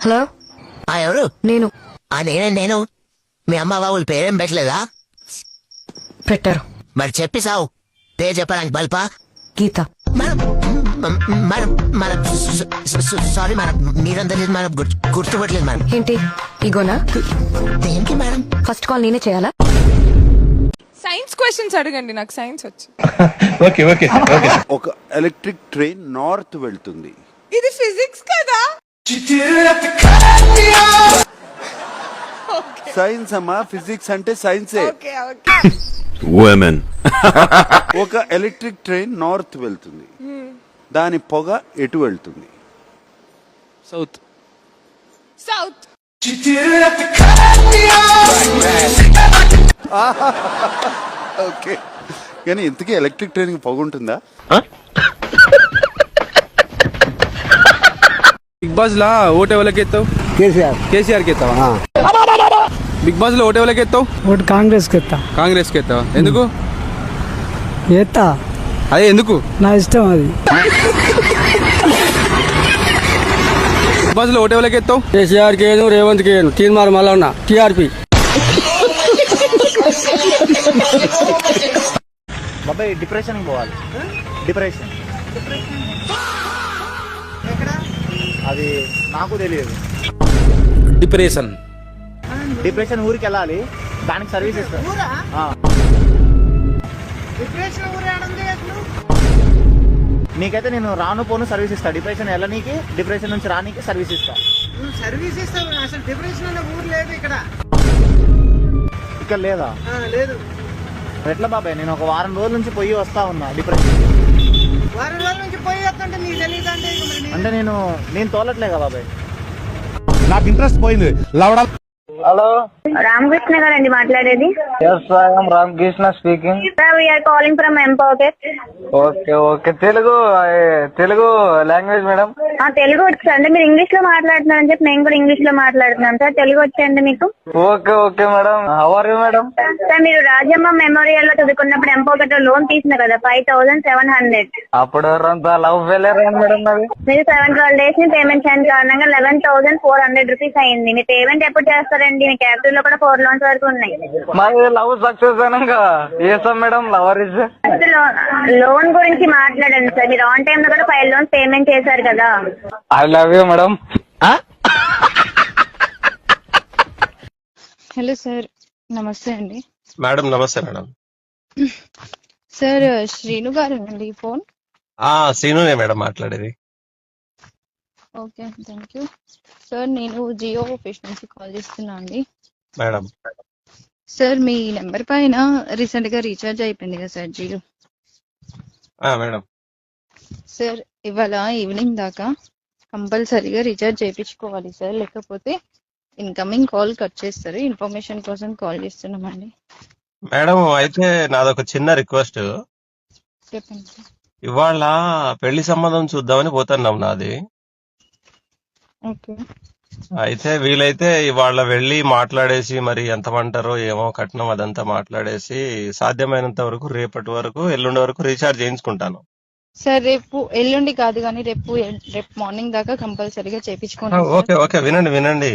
Hello, ఎవరు? నేను. నేను మీ అమ్మ బాబులు పేరేం పెట్టలేదా? పెట్టారు. మరి చెప్పి సావు. పేరు చెప్పడానికి బల్పా? గీత. సారీ మేడం, మీరందరూ మేడం, గుర్తుపట్టలేదు మేడం. ఏంటి ఇగోనా? దేనికి మేడం? ఫస్ట్ కాల్ నేనే చేయాలా? సైన్స్ క్వశ్చన్స్ అడగండి, నాకు సైన్స్ వచ్చు. Okay okay okay. ఒక ఎలక్ట్రిక్ ట్రైన్ నార్త్ వెళ్తుంది. ఇది ఫిజిక్స్ కదా? సైన్స్ అమ్మా, ఫిజిక్స్ అంటే సైన్సే. Okay okay. women ఒక ఎలక్ట్రిక్ ట్రైన్ నార్త్ వెళ్తుంది, దాని పొగ ఎటు వెళ్తుంది? సౌత్. సౌత్. ఓకే, కానీ ఇంతకీ ఎలక్ట్రిక్ ట్రైన్ కి పొగ ఉంటుందా? బిగ్ బాస్ లా ఓటు ఎవరికి ఎత్తావు? కేసీఆర్ కి ఎత్తావా? బిగ్ బాస్ లో ఓటు ఎవరికి ఎత్తావు? ఓటు కాంగ్రెస్ కి ఎత్తా. కాంగ్రెస్ కి ఎత్తావా? ఎందుకు? ఎత్తా, అదే ఎందుకు? నా ఇష్టం అది. బిగ్ బాస్ లో ఓటు ఎవరికి ఎత్తావు? కేసీఆర్ కి రేవంత్ కి తీర్మార్ మళ్ళా ఉన్నా టీఆర్పీ. బాబాయ్ డిప్రెషన్ పోవాలి. డిప్రెషన్ అది నాకు తెలియదు. డిప్రెషన్. డిప్రెషన్ ఊరికి వెళ్ళాలి, దానికి సర్వీస్ ఇస్తారు. నీకైతే నేను రాను పోను సర్వీస్ ఇస్తా. డిప్రెషన్ వెళ్ళనీకి, డిప్రెషన్ నుంచి రానీకి సర్వీస్ ఇస్తా. సర్వీస్ ఇస్తావు. అసలు డిప్రెషన్ అనే ఊరు లేదు ఇక్కడ. ఇక్కడ లేదా? లేదు. ఎట్లా బాబాయ్, నేను ఒక వారం రోజుల నుంచి పోయి వస్తా ఉన్నా డిప్రెషన్. వారం రోజుల నుంచి పోయి వస్తుంటే నీకు తెలియదు అంటే నేను తోలట్లే కదా బాబాయ్. నాకు ఇంట్రెస్ట్ పోయింది. హలో, రామకృష్ణ గారండి మాట్లాడేది? Yes I am Ramakrishna speaking. We are calling from mPokket. Okay okay. Telugu language madam? Telugu వచ్చు అండి. మీరు ఇంగ్లీష్ లో మాట్లాడుతున్నారని చెప్పి నేను కూడా ఇంగ్లీష్ లో మాట్లాడుతున్నాను సార్. తెలుగు వచ్చండి మీకు? Okay okay madam. How are you madam? Sir, మీరు రాజమ్మ మెమోరియల్ లో చదువుకున్నప్పుడు ఎంపాకెట్ లో లోన్ తీసిన కదా 5700. అప్పుడు అంతా లవ్ ఫెయిలియర్ అయింది మేడం నాది. మీరు 7-12 days ని పేమెంట్ చేయని కారణంగా 11,400 రూపీస్ అయింది. మీ పేమెంట్ ఎప్పుడు చేస్తారండి? మీ క్యాపిటల్ లో కూడా 4 loans వరకు ఉన్నాయి. మరి లవ్ సక్సెస్ అయినాక చేస్తాం మేడం. లవర్ ఇస్ లోన్ గురించి మాట్లాడండి సార్. మీరు ఆన్ టైమ్ లో కూడా 5 loans పేమెంట్ చేశారు కదా. I love you madam. Hello sir, నమస్తే అండి. మేడం నమస్తే మేడం. సార్, శ్రీను గారు అండి ఫోన్? శ్రీనునే మేడం మాట్లాడేది. Okay, thank you sir. నేను జియో ఆఫీస్ నుంచి కాల్ చేస్తున్నా అండి. మేడం సార్, మీ నెంబర్ పైన రీసెంట్ గా రీఛార్జ్ అయిపోయింది కదా సార్, జియో. మేడం సార్, ఇవాళ ఈవినింగ్ దాకా కంపల్సరీగా రీఛార్జ్ చేయించుకోవాలి సార్, లేకపోతే ఇన్కమింగ్ కాల్ కట్ చేస్తారు. ఇన్ఫర్మేషన్ కోసం కాల్ చేస్తున్నామండి. మేడం అయితే నాదొక చిన్న రిక్వెస్ట్. చెప్పండి సార్. ఇవాళ పెళ్లి సంబంధం చూద్దామని పోతున్నాం నాది. ఓకే. అయితే వీలైతే ఇవాళ వెళ్ళి మాట్లాడేసి మరి ఎంత అంటారో ఏమో కట్నం అదంతా మాట్లాడేసి సాధ్యమైనంత వరకు రేపటి వరకు ఎల్లుండి వరకు రీఛార్జ్ చేయించుకుంటాను. సార్, రేపు ఎల్లుండి కాదు కానీ రేపు మార్నింగ్ దాకా కంపల్సరీగా చేయించుకోండి. ఓకే ఓకే, వినండి.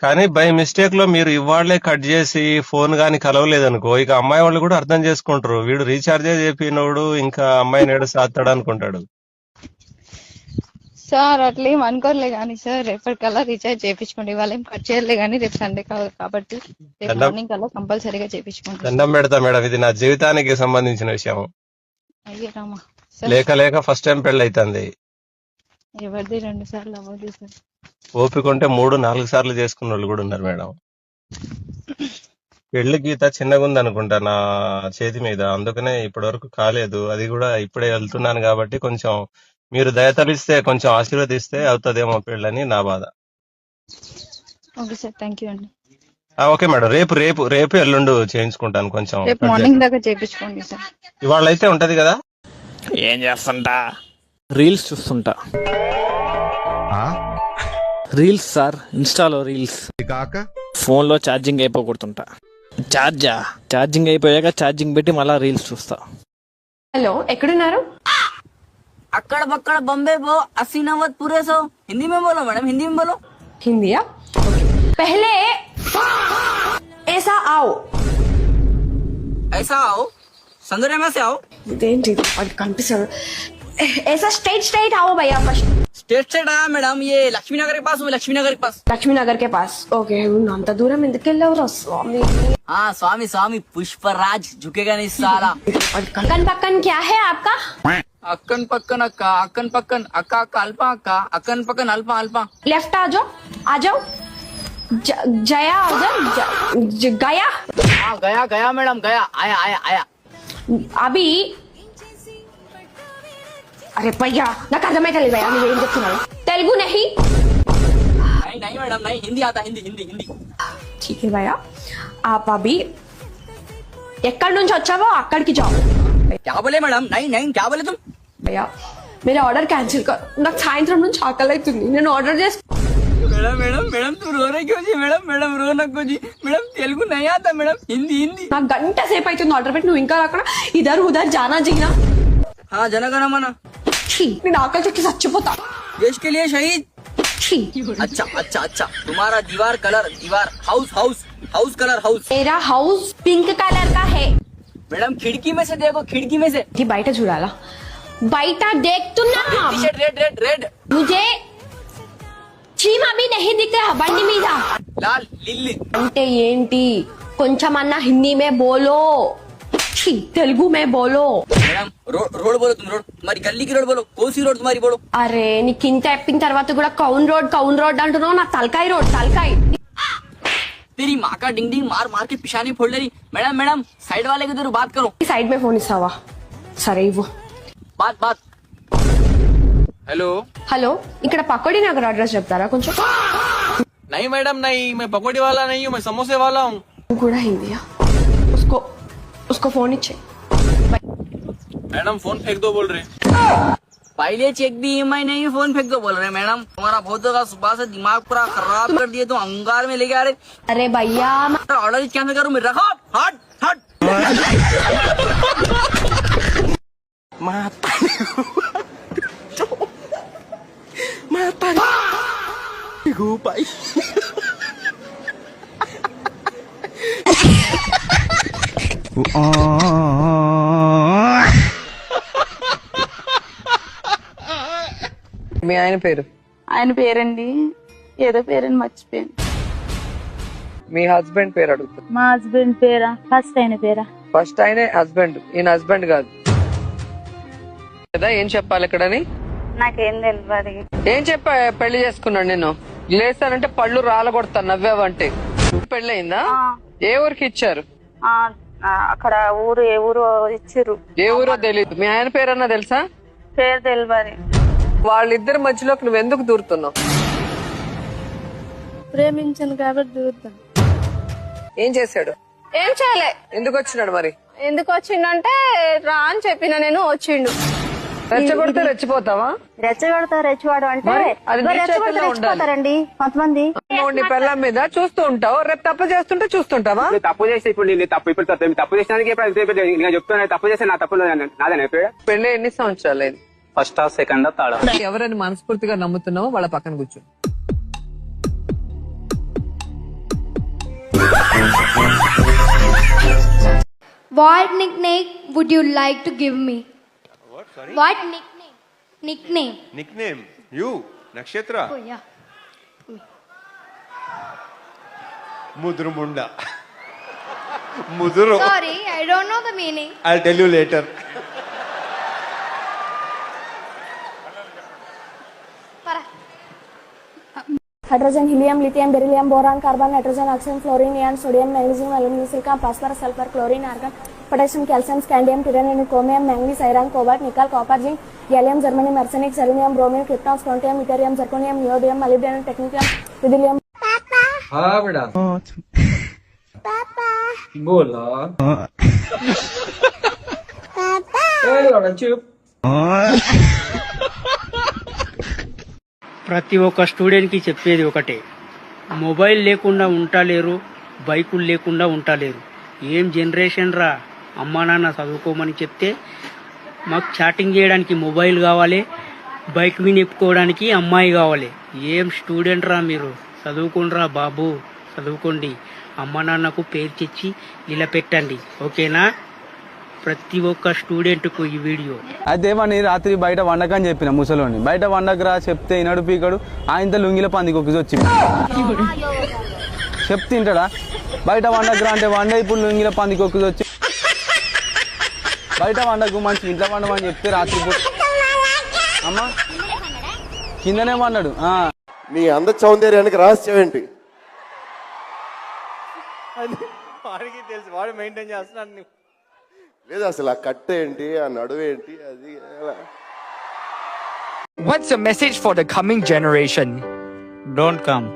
కానీ బై మిస్టేక్ లో మీరు ఇవాళ్లే కట్ చేసి ఫోన్ గాని కలవలేదనుకో, ఇక అమ్మాయి వాళ్ళు కూడా అర్థం చేసుకుంటారు. వీడు రీఛార్జే చేపినోడు ఇంకా అమ్మాయి నేడు సాస్తాడు అనుకుంటాడు. సార్, అట్లేం అనుకోర్లే కానీ సార్, రేపటికల్లా రీఛార్జ్ చేయించుకోండి. ఇవాళ ఏం కట్ చేయలే కానీ రేపు సండే కాబట్టి రేపు మార్నింగ్ కల్లా కంపల్సరీగా చేయించుకోండి. దండం పెడతా మేడం, ఇది నా జీవితానికి సంబంధించిన విషయం. అయ్యే రామా. లేక ఫస్ట్ టైం పెళ్లి అవుతుంది. ఎవరిది 2 సార్లు అవ్వదు సార్. ఓపిక ఉంటే 3-4 సార్లు చేసుకున్న వాళ్ళు కూడా ఉన్నారు మేడం. పెళ్లి గీత చిన్నగా ఉంది అనుకుంటా నా చేతి మీద, అందుకనే ఇప్పటి వరకు కాలేదు. అది కూడా ఇప్పుడే వెళ్తున్నాను కాబట్టి కొంచెం మీరు దయతలిస్తే కొంచెం ఆశీర్వదిస్తే అవుతుందేమో పెళ్ళని నా బాధ. ఓకే సార్, థ్యాంక్ యూ అండి. ఓకే మేడం, రేపు ఎల్లుండు చేయించుకుంటాను. కొంచెం రేపు మార్నింగ్ దాకా చేయించుకోండి సార్. ఇవాళ అయితే ఉంటది కదా. ఏం చేస్తుంటా? రీల్స్ చూస్తుంటా. రీల్స్ సార్, ఇన్స్టాలో రీల్స్. ఫోన్ లో ఛార్జింగ్ అయిపోతుంటా. ఛార్జింగ్ అయిపోయాక ఛార్జింగ్ పెట్టి మళ్ళా రీల్స్ చూస్తా. హలో, ఎక్కడున్నారు? अक्कड़ बक्कड़ बम्बे बो 80-90 पूरे 100 हिंदी में बोलो मैडम, हिंदी में बोलो. హిందీయా పహలే ऐसा आओ ऐसा आओ संगरे में से आओ ఇదేంటి అది కనిపిస్తాడు ऐसा स्ट्रेट आओ भैया फर्स्ट स्टेट से आया मैडम ये लक्ष्मी नगर के पास हूँ लक्ष्मी नगर के पास లక్ష్మీనగర్ కే పాస్ ఓకే అంత దూరం ఎందుకు వెళ్ళావురా స్వామి हाँ स्वामी स्वामी पुष्पराज झुकेगा नहीं साला कन पक्कन क्या है आपका अक्कन पक्कन अक्का अक्कन पक्कन अक्का अक्का अल्पा अक्का अक्कन पक्कन अल्पा अल्पा लेफ्ट आ जाओ जया आ जाओ गया हाँ गया गया मैडम गया आया आया आया अभी अरे भैया నాకు అర్థమైతలేదు భయ్యా నువ్వు ఏం చెప్తున్నావు తెలుగు नहीं नहीं नहीं मैडम नहीं हिंदी आता हिंदी हिंदी हिंदी ठीक है भैया आप अभी ఎక్కడి నుంచి వచ్చావో అక్కడికి जाओ क्या बोले मैडम नहीं नहीं क्या बोले तुम भैया मेरा ऑर्डर कैंसिल कर నాకు సాయంత్రం నుంచి ఆకలి అవుతుంది నేను ఆర్డర్ చేసి मैडम मैडम मैडम तू रो रहे क्यों जी मैडम मैडम रो ना को जी मैडम तेलुगु नहीं आता मैडम हिंदी हिंदी నాకు గంట సేపు అవుతుంది ఆర్డర్ పెట్టి నువ్వు ఇంకా రాకుండా ఇదర్ ఉదర్ జానా జీనా हाँ जनगण मन నేను ఆకలి చెక్కి చచ్చిపోతా देश के लिए शहीद अच्छा अच्छा अच्छा तुम्हारा दीवार कलर दीवार house house house colour house मेरा हाउस पिंक कलर का है मैडम खिड़की में से देखो खिड़की में से బయట చూడాలా బయట देखతున్నా टी-शर्ट रेड रेड रेड मुझे చీమా भी नहीं दिख रहा బండి మీద लाल लिल्ली అంటే ఏంటి కొంచెమన్నా హిందీ में बोलो తెలుగు में बोलो मैडम रोड बोलो तुम रोड तुम्हारी गली की रोड बोलो कौन सी रोड तुम्हारी बोलो అరే నీకు ఇంత చెప్పిన తర్వాత కూడా కౌన్ రోడ్ అంటున్నావు నా తలకాయ రోడ్ తలకాయ तेरी माँ का डिंग डिंग मार मार के पिशानी फोड़ ले रही मैडम मैडम साइड वाले की तरह बात करो సైడ్ में ఫోన్ ఇస్తావా సరే ఇవ్వు बात बात हेलो హలో ఇక్కడ పకోడీ నగర్ అడ్రస్ చెప్తారా కొంచెం नहीं मैडम नहीं मैं पकौड़ी वाला नहीं हूँ मैं समोसे वाला हूँ నువ్వు కూడా హిందీయా उसको फोन इच्छे मैडम फोन फेंक दो बोल रहे पहले चेक भी EMI नहीं फोन फेंक दो बोल रहे मैडम तुम्हारा बहुत होगा सुबह से दिमाग पूरा खराब कर दिए तो अंगार में लेके आ रहे अरे भैया ऑर्डर कैंसिल करूँ मैं रखो हट हट మీ ఆయన పేరు ఆయన పేరండి ఏదో పేరని మర్చిపోయాను మీ హస్బెండ్ పేరు అడుగుతారు మా హస్బెండ్ పేరా ఫస్ట్ ఆయన పేరా ఫస్ట్ ఆయనే హస్బెండ్ ఈయన హస్బెండ్ కాదు కదా ఏం చెప్పాలి ఇక్కడని నాకేం తెలియదు ఏం చెప్పా పెళ్లి చేసుకున్నాడు నేను లేస్తానంటే పళ్ళు రాలగొడతాను నవ్వావంటే పెళ్ళయిందా ఏ ఊరికి ఇచ్చారు అక్కడ ఊరు ఏ ఊరు ఇచ్చిర్రు ఏ ఊరో తెలియదు మీ ఆయన పేరన్నా తెలుసా పేరు తెలియదు వాళ్ళిద్దరి మధ్యలోకి నువ్వు ఎందుకు దూరుతున్నావు ప్రేమించాను కాబట్టి దూరుతాను ఏం చేశాడు ఏం చేయలే ఎందుకు వచ్చినాడు మరి ఎందుకు వచ్చిండంటే రా అని చెప్పిన నేను వచ్చిండు రెచ్చగొడితే రెచ్చిపోతావా రెచ్చవాడు అంటే మరి అది నీ చేతుల్లో ఉండాలి. రెచ్చిపోతారండి కొంతమంది నువ్వు నీ పెళ్ళాం మీద చూస్తూ ఉంటావు రేపు తప్పు చేస్తుంటే చూస్తుంటావా తప్పు చేస్తే ఇప్పుడు నేను తప్పు చేసినానికి చెప్తున్నా తప్పు చేస్తే నా తప్పు నాదేనా పెళ్లి ఎన్ని సంవత్సరాలు అయింది ఫస్ట్ సెకండ్ థర్డ్ ఎవరైనా మనస్ఫూర్తిగా నమ్ముతున్నావో వాళ్ళ పక్కన కూర్చో What nickname would you like to give me? What? Sorry? What nickname? Nickname. Nickname. You. Nakshatra. Oh yeah. Mudrumunda. Muduru. Sorry, I don't know the meaning. I'll tell you later. Hydrogen, helium, lithium, beryllium, boron, carbon, nitrogen, oxygen, fluorine, neon, sodium, magnesium, aluminum, silicon, phosphorus, sulfur, chlorine, argon, potassium, calcium, scandium, titanium, chromium, manganese, iron, cobalt, nickel, copper, zinc, gallium, germanium, arsenic, selenium, bromine, krypton, strontium, yttrium, zirconium, neodymium, molybdenum, technetium, beryllium. हाँ बेटा बोला चुप ప్రతి ఒక్క స్టూడెంట్కి చెప్పేది ఒకటే, mobile లేకుండా ఉండలేరు, బైకులు లేకుండా ఉండలేరు. ఏం జనరేషన్ రా, అమ్మా నాన్న చదువుకోమని చెప్తే మాకు చాటింగ్ చేయడానికి మొబైల్ కావాలి, బైక్ మీద ఎప్పుకోవడానికి అమ్మాయి కావాలి. ఏం స్టూడెంట్ రా మీరు, చదువుకోండిరా బాబు, చదువుకోండి. అమ్మ నాన్నకు పేరు తెచ్చి నిలబెట్టండి, ఓకేనా? ప్రతి ఒక్క స్టూడెంట్కు ఈ వీడియో. అయితే ఏమని రాత్రి బయట వండకని చెప్పిన ముసలోని, బయట వండకరా చెప్తే ఈనాడు పీకడు, ఆయనతో లుంగిల పందికి ఒక వచ్చింది. చెప్తే తింటాడా? బయట వండకరా అంటే వండ, ఇప్పుడు లుంగిల పందికి ఒక వచ్చి బయట వండకు, మంచి ఇంట్లో వండమని చెప్తే రాత్రి అమ్మ కిందనే వండాడు. నీ అంద సౌందర్యానికి రహస్యం ఏంటి? వాడికి తెలుసు, వాడు మెయింటైన్ చేస్తున్నాడు. లేదు అసలు ఆ కట్ట ఏంటి, ఆ నడువు ఏంటి, అది What's the message for the coming generation? Don't come.